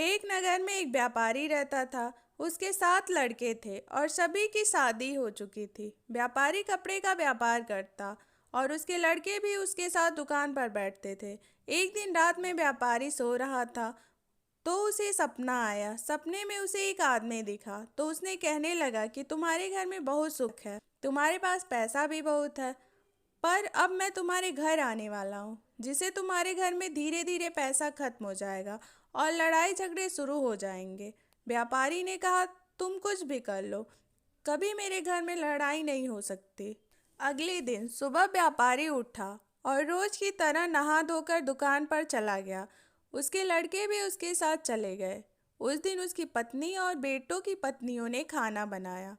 एक नगर में एक व्यापारी रहता था। उसके 7 लड़के थे और सभी की शादी हो चुकी थी। व्यापारी कपड़े का व्यापार करता और उसके लड़के भी उसके साथ दुकान पर बैठते थे। एक दिन रात में व्यापारी सो रहा था तो उसे सपना आया। सपने में उसे एक आदमी दिखा तो उसने कहने लगा कि तुम्हारे घर में बहुत सुख है, तुम्हारे पास पैसा भी बहुत है, पर अब मैं तुम्हारे घर आने वाला हूँ जिससे तुम्हारे घर में धीरे धीरे पैसा खत्म हो जाएगा और लड़ाई झगड़े शुरू हो जाएंगे। व्यापारी ने कहा, तुम कुछ भी कर लो, कभी मेरे घर में लड़ाई नहीं हो सकती। अगले दिन सुबह व्यापारी उठा और रोज की तरह नहा धोकर दुकान पर चला गया। उसके लड़के भी उसके साथ चले गए। उस दिन उसकी पत्नी और बेटों की पत्नियों ने खाना बनाया।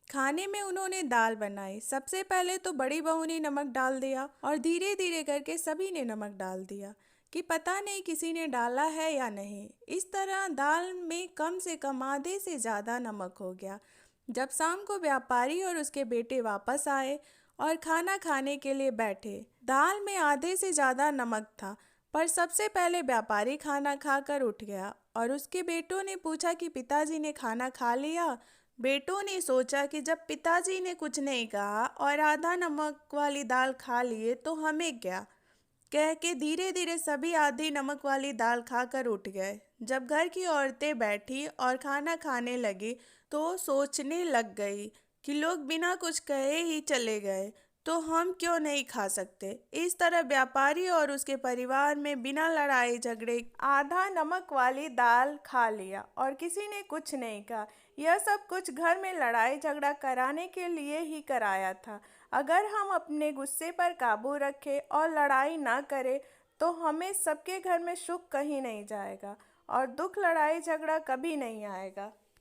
खाने में उन्होंने दाल बनाई। सबसे पहले तो बड़ी बहू ने नमक डाल दिया और धीरे धीरे करके सभी ने नमक डाल दिया कि पता नहीं किसी ने डाला है या नहीं। इस तरह दाल में कम से कम आधे से ज़्यादा नमक हो गया। जब शाम को व्यापारी और उसके बेटे वापस आए और खाना खाने के लिए बैठे, दाल में आधे से ज़्यादा नमक था। पर सबसे पहले व्यापारी खाना खाकर उठ गया और उसके बेटों ने पूछा कि पिताजी ने खाना खा लिया। बेटों ने सोचा कि जब पिताजी ने कुछ नहीं कहा और आधा नमक वाली दाल खा लिए तो हमें क्या, कह के धीरे धीरे सभी आधी नमक वाली दाल खाकर उठ गए। जब घर की औरतें बैठी और खाना खाने लगी तो सोचने लग गई कि लोग बिना कुछ कहे ही चले गए तो हम क्यों नहीं खा सकते। इस तरह व्यापारी और उसके परिवार में बिना लड़ाई झगड़े आधा नमक वाली दाल खा लिया और किसी ने कुछ नहीं कहा। यह सब कुछ घर में लड़ाई झगड़ा कराने के लिए ही कराया था। अगर हम अपने गुस्से पर काबू रखें और लड़ाई ना करें तो हमें सबके घर में सुख कहीं नहीं जाएगा और दुख लड़ाई झगड़ा कभी नहीं आएगा।